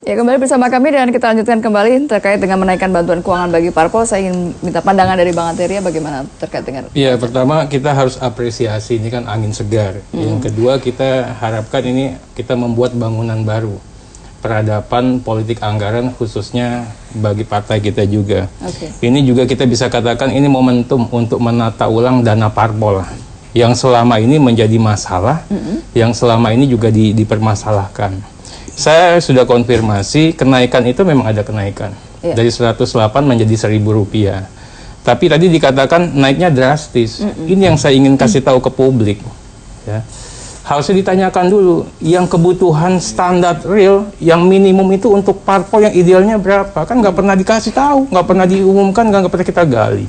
Ya, kembali bersama kami dan kita lanjutkan kembali terkait dengan menaikkan bantuan keuangan bagi parpol. Saya ingin minta pandangan dari Bang Anteria bagaimana terkait dengan... Ya, pertama kita harus apresiasi, ini kan angin segar. Yang kedua, kita harapkan ini kita membuat bangunan baru. Peradaban politik anggaran khususnya bagi partai kita juga. Ini juga kita bisa katakan ini momentum untuk menata ulang dana parpol yang selama ini menjadi masalah, yang selama ini juga dipermasalahkan. Saya sudah konfirmasi, kenaikan itu memang ada kenaikan. Dari 108 menjadi Rp1.000. Tapi tadi dikatakan naiknya drastis. Ini yang saya ingin kasih tahu ke publik. Ya. Harusnya ditanyakan dulu, yang kebutuhan standar real, yang minimum itu untuk parpol yang idealnya berapa? Kan nggak pernah dikasih tahu, nggak pernah diumumkan, nggak pernah kita gali.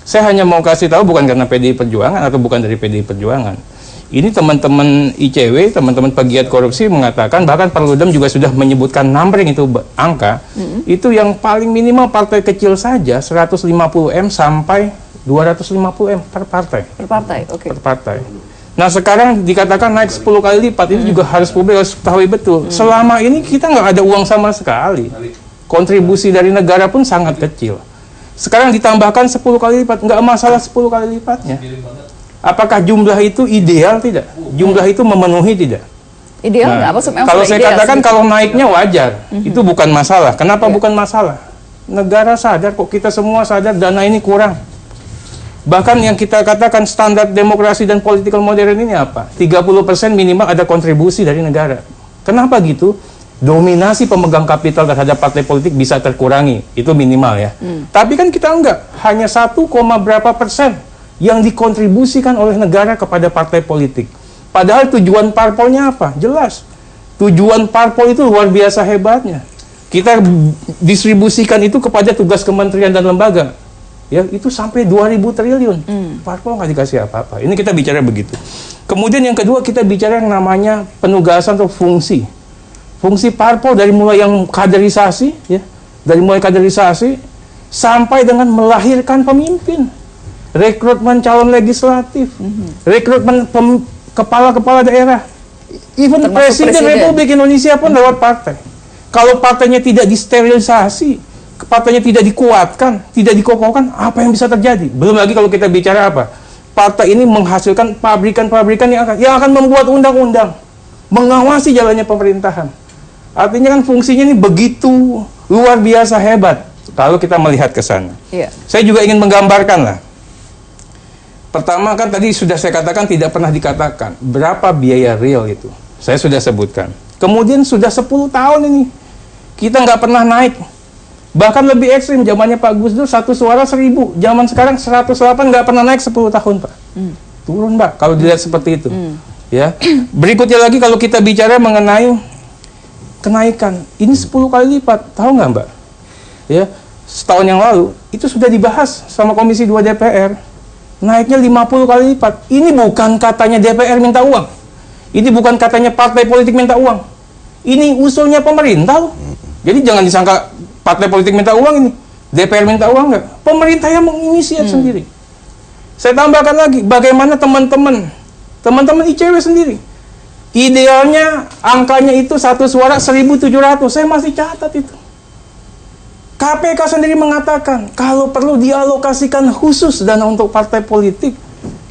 Saya hanya mau kasih tahu bukan karena PDI Perjuangan atau bukan dari PDI Perjuangan. Ini teman-teman ICW, teman-teman pegiat korupsi mengatakan, bahkan Perludem juga sudah menyebutkan numbering itu angka, itu yang paling minimal partai kecil saja 150M sampai 250M per partai. Per partai, oke. Per partai. Nah sekarang dikatakan naik 10 kali lipat, ini juga harus publik harus ketahui betul. Selama ini kita nggak ada uang sama sekali. Kontribusi dari negara pun sangat kecil. Sekarang ditambahkan 10 kali lipat, nggak masalah 10 kali lipatnya. Apakah jumlah itu ideal tidak? Jumlah itu memenuhi tidak? Ideal nggak? Nah, kalau saya katakan kalau naiknya wajar, itu bukan masalah. Kenapa bukan masalah? Negara sadar kok, kita semua sadar dana ini kurang. Bahkan yang kita katakan standar demokrasi dan political modern ini apa? 30% minimal ada kontribusi dari negara. Kenapa gitu? Dominasi pemegang kapital terhadap partai politik bisa terkurangi, itu minimal ya. Tapi kan kita enggak, hanya 1, berapa persen yang dikontribusikan oleh negara kepada partai politik. Padahal tujuan parpolnya apa? Jelas. Tujuan parpol itu luar biasa hebatnya. Kita distribusikan itu kepada tugas kementerian dan lembaga. Ya, itu sampai 2.000 triliun. Parpol nggak dikasih apa-apa. Ini kita bicara begitu. Kemudian yang kedua kita bicara yang namanya penugasan atau fungsi. Fungsi parpol dari mulai yang kaderisasi, ya, dari mulai kaderisasi sampai dengan melahirkan pemimpin. Rekrutmen calon legislatif, rekrutmen kepala-kepala daerah, even presiden Republik Indonesia pun lewat partai. Kalau partainya tidak disterilisasi, partainya tidak dikuatkan, tidak dikokohkan, apa yang bisa terjadi? Belum lagi kalau kita bicara apa? Partai ini menghasilkan pabrikan-pabrikan yang akan membuat undang-undang, mengawasi jalannya pemerintahan. Artinya kan fungsinya ini begitu luar biasa hebat kalau kita melihat ke sana. Saya juga ingin menggambarkan lah. Pertama kan tadi sudah saya katakan tidak pernah dikatakan berapa biaya real itu. Saya sudah sebutkan. Kemudian sudah 10 tahun ini kita nggak pernah naik. Bahkan lebih ekstrim zamannya Pak Gus Dur 1 suara 1.000. Zaman sekarang 108 nggak pernah naik 10 tahun Pak. Turun Pak kalau dilihat seperti itu. Ya. Berikutnya lagi kalau kita bicara mengenai kenaikan, ini 10 kali lipat. Tahu nggak Mbak? Ya, setahun yang lalu itu sudah dibahas sama Komisi 2 DPR. Naiknya 50 kali lipat. Ini bukan katanya DPR minta uang. Ini bukan katanya partai politik minta uang. Ini usulnya pemerintah loh. Jadi jangan disangka partai politik minta uang ini. DPR minta uang nggak? Pemerintah yang menginisiat sendiri. Saya tambahkan lagi, bagaimana teman-teman ICW sendiri. Idealnya angkanya itu 1 suara 1.700. Saya masih catat itu. KPK sendiri mengatakan kalau perlu dialokasikan khusus dana untuk partai politik.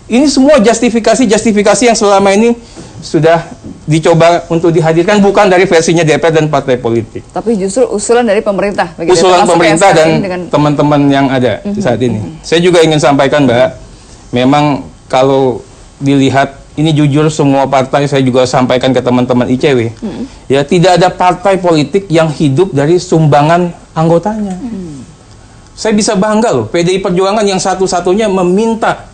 Ini semua justifikasi yang selama ini sudah dicoba untuk dihadirkan bukan dari versinya DPR dan partai politik. Tapi justru usulan dari pemerintah. Usulan pemerintah dan teman-teman yang ada saat ini. Saya juga ingin sampaikan Mbak, memang kalau dilihat ini jujur semua partai, saya juga sampaikan ke teman-teman ICW, ya tidak ada partai politik yang hidup dari sumbangan anggotanya. Saya bisa bangga loh, PDI Perjuangan yang satu-satunya meminta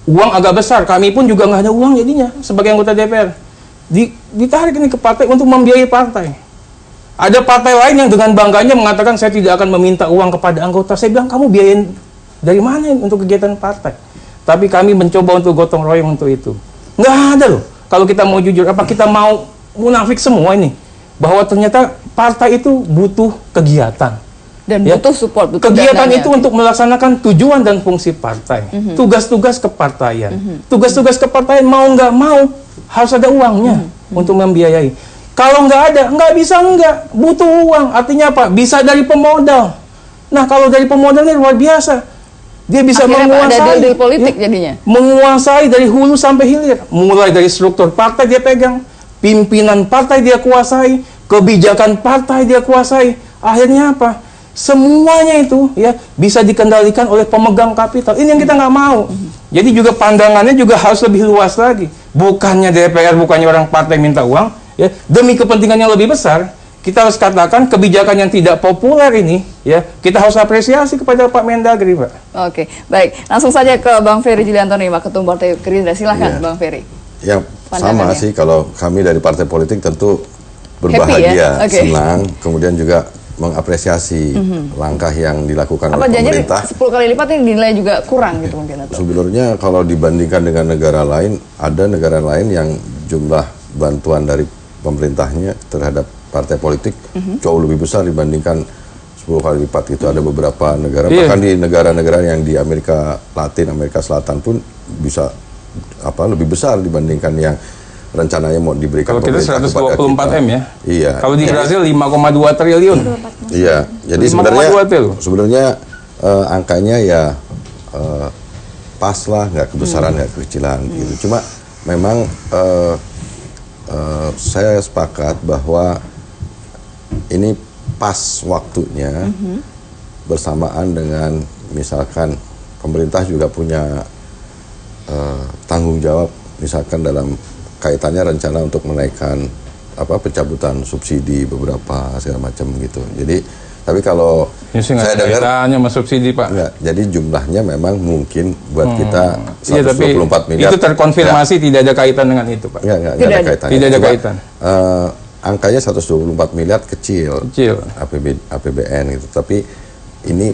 uang agak besar. Kami pun juga nggak ada uang jadinya sebagai anggota DPR. Ditarik ini ke partai untuk membiayai partai. Ada partai lain yang dengan bangganya mengatakan saya tidak akan meminta uang kepada anggota. Saya bilang kamu biayain dari mana untuk kegiatan partai? Tapi kami mencoba untuk gotong royong untuk itu. Nggak ada loh. Kalau kita mau jujur, apa kita mau munafik semua ini? Bahwa ternyata partai itu butuh kegiatan. Dan butuh support. Butuh kegiatan itu untuk melaksanakan tujuan dan fungsi partai. Tugas-tugas kepartaian. Tugas-tugas kepartaian mau nggak mau harus ada uangnya untuk membiayai. Kalau nggak ada, nggak bisa nggak. Butuh uang. Artinya apa? Bisa dari pemodal. Nah, kalau dari pemodal ini luar biasa. Dia bisa Akhirnya menguasai. ada deal politik jadinya. Menguasai dari hulu sampai hilir. Mulai dari struktur partai dia pegang. Pimpinan partai dia kuasai. Kebijakan partai dia kuasai. Akhirnya apa? Semuanya itu ya bisa dikendalikan oleh pemegang kapital. Ini yang kita nggak mau. Jadi juga pandangannya juga harus lebih luas lagi. Bukannya DPR, bukannya orang partai minta uang, ya demi kepentingan yang lebih besar. Kita harus katakan kebijakan yang tidak populer ini, ya kita harus apresiasi kepada Pak Mendagri, Pak. Oke, baik. Langsung saja ke Bang Ferry Julianto nih, Pak Ketum Partai Gerindra. Silahkan, Bang Ferry. Ya sama sih, kalau kami dari partai politik tentu berbahagia, ya? Okay. senang, kemudian juga mengapresiasi langkah yang dilakukan oleh pemerintah. 10 kali lipat ini dinilai juga kurang gitu mungkin atau? Sebenarnya kalau dibandingkan dengan negara lain, ada negara lain yang jumlah bantuan dari pemerintahnya terhadap partai politik jauh lebih besar dibandingkan 10 kali lipat. Itu ada beberapa negara, bahkan di negara-negara yang di Amerika Latin, Amerika Selatan pun bisa lebih besar dibandingkan yang rencananya mau diberikan pemerintah kepada kita. Kalau kita 124 M ya? Iya. Kalau di Brasil 5,2 triliun. Iya. Jadi sebenarnya angkanya ya pas lah, nggak kebesaran, nggak kekecilan gitu. Cuma memang saya sepakat bahwa ini pas waktunya bersamaan dengan misalkan pemerintah juga punya tanggung jawab misalkan dalam kaitannya rencana untuk menaikkan pencabutan subsidi beberapa segala macam gitu. Jadi tapi kalau saya dengar kaitannya sama subsidi, Pak. Enggak, jadi jumlahnya memang mungkin buat kita 124 miliar. Itu terkonfirmasi tidak ada kaitan dengan itu, Pak. Enggak ada kaitannya. Tidak ada kaitan. Angkanya 124 miliar kecil. APBN gitu. Tapi ini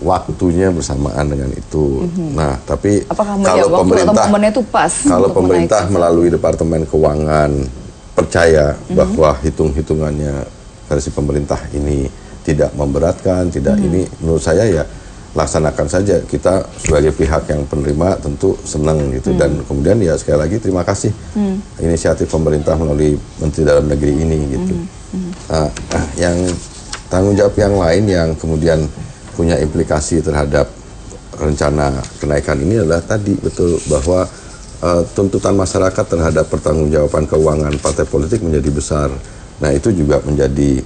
waktunya bersamaan dengan itu. Nah, tapi kalau pemerintah melalui Departemen Keuangan percaya bahwa hitung-hitungannya versi pemerintah ini tidak memberatkan, tidak ini, menurut saya ya laksanakan saja. Kita sebagai pihak yang penerima tentu senang gitu. Dan kemudian ya sekali lagi terima kasih inisiatif pemerintah melalui Menteri Dalam Negeri ini gitu. Yang tanggung jawab yang lain yang kemudian punya implikasi terhadap rencana kenaikan ini adalah tadi betul bahwa tuntutan masyarakat terhadap pertanggungjawaban keuangan partai politik menjadi besar. Nah, itu juga menjadi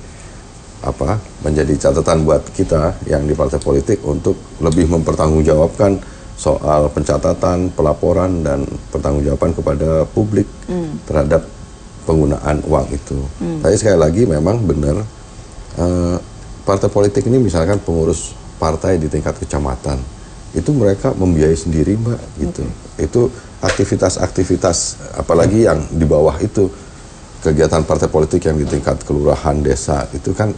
catatan buat kita yang di partai politik untuk lebih mempertanggungjawabkan soal pencatatan, pelaporan dan pertanggungjawaban kepada publik terhadap penggunaan uang itu. Tapi sekali lagi memang benar partai politik ini misalkan pengurus partai di tingkat kecamatan itu mereka membiayai sendiri, Mbak, gitu. Itu aktivitas apalagi yang di bawah itu kegiatan partai politik yang di tingkat kelurahan, desa itu kan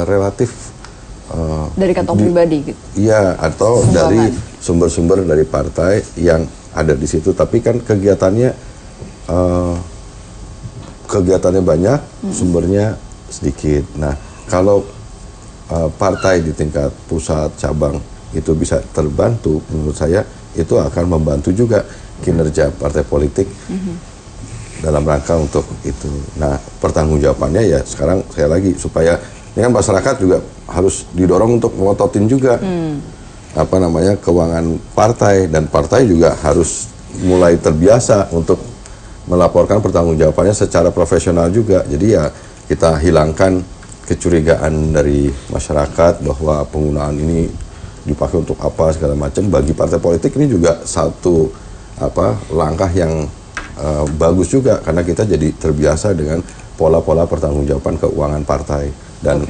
relatif dari kantong pribadi gitu. Iya, atau dari sumber-sumber dari partai yang ada di situ, tapi kan kegiatannya banyak, sumbernya sedikit. Nah, kalau partai di tingkat pusat, cabang itu bisa terbantu, menurut saya itu akan membantu juga kinerja partai politik dalam rangka untuk itu. Nah, pertanggungjawabannya ya sekarang saya lagi supaya ini kan masyarakat juga harus didorong untuk ngototin juga keuangan partai, dan partai juga harus mulai terbiasa untuk melaporkan pertanggungjawabannya secara profesional juga. Jadi ya kita hilangkan kecurigaan dari masyarakat bahwa penggunaan ini dipakai untuk apa segala macam. Bagi partai politik ini juga satu langkah yang bagus juga karena kita jadi terbiasa dengan pola-pola pertanggungjawaban keuangan partai dan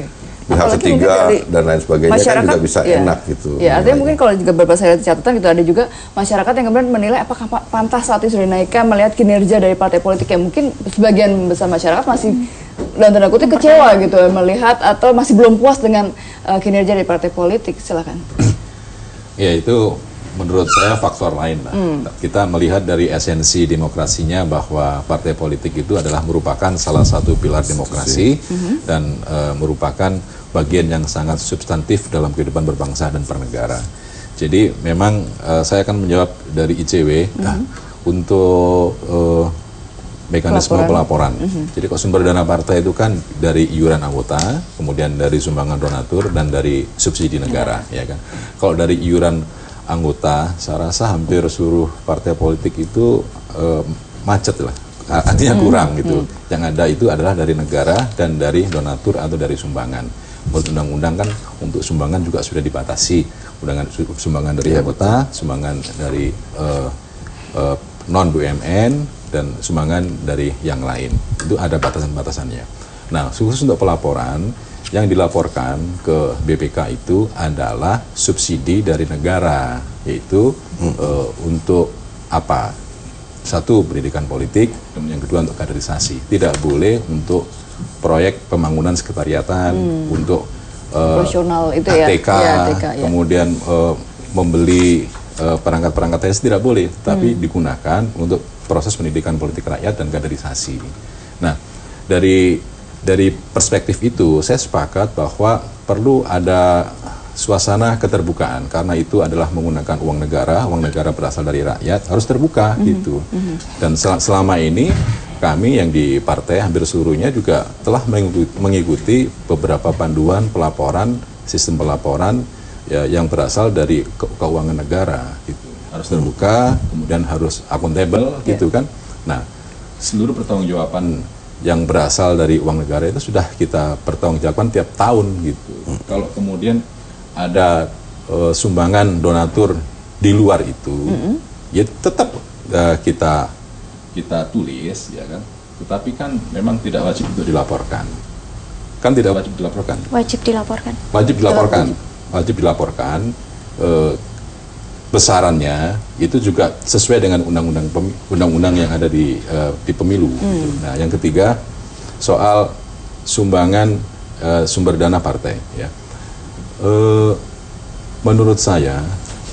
pihak ketiga dan lain sebagainya kan juga bisa enak gitu. Ya, artinya mungkin kalau juga berberdasarkan catatan gitu ada juga masyarakat yang kemudian menilai apakah pantas saat ini sudah dinaikkan melihat kinerja dari partai politik yang mungkin sebagian besar masyarakat masih dalam tanda kutip kecewa gitu melihat atau masih belum puas dengan kinerja dari partai politik. Silakan. Ya, itu menurut saya faktor lain lah. Kita melihat dari esensi demokrasinya bahwa partai politik itu adalah merupakan salah satu pilar demokrasi dan merupakan bagian yang sangat substantif dalam kehidupan berbangsa dan bernegara. Jadi memang saya akan menjawab dari ICW untuk mekanisme pelaporan. Jadi kalau sumber dana partai itu kan dari iuran anggota, kemudian dari sumbangan donatur dan dari subsidi negara, ya kan. Kalau dari iuran anggota, saya rasa hampir seluruh partai politik itu macet lah, artinya kurang gitu. Yang ada itu adalah dari negara dan dari donatur atau dari sumbangan. Menurut undang-undang kan untuk sumbangan juga sudah dibatasi, sumbangan dari anggota, sumbangan dari non BUMN dan sumbangan dari yang lain. Itu ada batasan-batasannya. Nah, khusus untuk pelaporan yang dilaporkan ke BPK itu adalah subsidi dari negara, yaitu untuk apa? Satu, pendidikan politik, dan yang kedua untuk kaderisasi. Tidak boleh untuk proyek pembangunan sekretariatan, untuk profesional itu ATK, ya. kemudian membeli perangkat-perangkat teknis tidak boleh, tapi digunakan untuk proses pendidikan politik rakyat dan kaderisasi. Nah, dari perspektif itu, saya sepakat bahwa perlu ada suasana keterbukaan, karena itu adalah menggunakan uang negara berasal dari rakyat, harus terbuka gitu. Dan selama ini kami yang di partai hampir seluruhnya juga telah mengikuti beberapa panduan pelaporan, sistem pelaporan ya, yang berasal dari keuangan negara gitu. Harus terbuka, kemudian harus akuntabel gitu kan. Nah, seluruh pertanggungjawaban yang berasal dari uang negara itu sudah kita pertanggungjawabkan tiap tahun gitu. Kalau kemudian ada sumbangan donatur di luar itu, ya tetap kita tulis, ya kan. Tetapi kan memang tidak wajib untuk dilaporkan. Kan tidak wajib dilaporkan. Wajib dilaporkan. Wajib dilaporkan. Wajib dilaporkan. Besarannya itu juga sesuai dengan undang-undang yang ada di pemilu. Gitu. Nah, yang ketiga soal sumbangan sumber dana partai. Ya. Menurut saya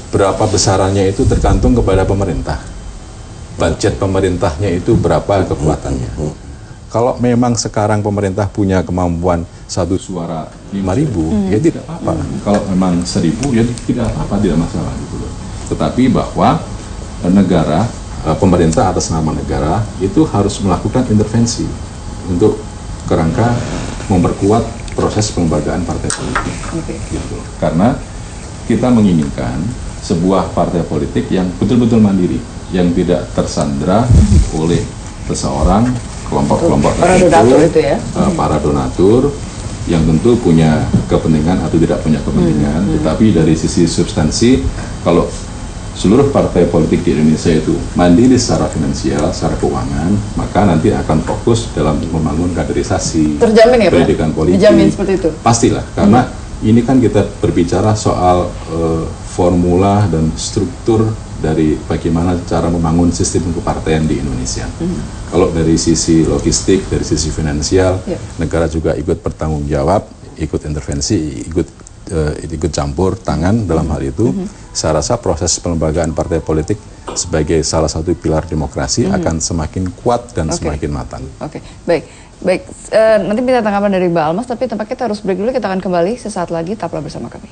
berapa besarannya itu tergantung kepada pemerintah. Budget pemerintahnya itu berapa kekuatannya. Kalau memang sekarang pemerintah punya kemampuan satu suara 5.000, ya tidak apa-apa. Kalau memang 1.000, ya tidak apa-apa, tidak masalah gitu loh. Tetapi bahwa negara, pemerintah atas nama negara itu harus melakukan intervensi untuk kerangka memperkuat proses pelembagaan partai politik. Gitu. Karena kita menginginkan sebuah partai politik yang betul-betul mandiri, yang tidak tersandra oleh seseorang, kelompok-kelompok itu ya. Para donatur yang tentu punya kepentingan atau tidak punya kepentingan, tetapi dari sisi substansi, kalau seluruh partai politik di Indonesia itu mandiri secara finansial, secara keuangan, maka nanti akan fokus dalam membangun kaderisasi, terjamin ya, pendidikan politik. Dijamin seperti itu. Pastilah, karena ini kan kita berbicara soal formula dan struktur dari bagaimana cara membangun sistem kepartaian di Indonesia. Kalau dari sisi logistik, dari sisi finansial, negara juga ikut bertanggung jawab, ikut intervensi, ikut campur tangan dalam hal itu. Saya rasa proses pelembagaan partai politik sebagai salah satu pilar demokrasi akan semakin kuat dan semakin matang. Baik. Nanti minta tanggapan dari Mbak Almas, tapi tampaknya kita harus break dulu. Kita akan kembali sesaat lagi. Tetaplah bersama kami.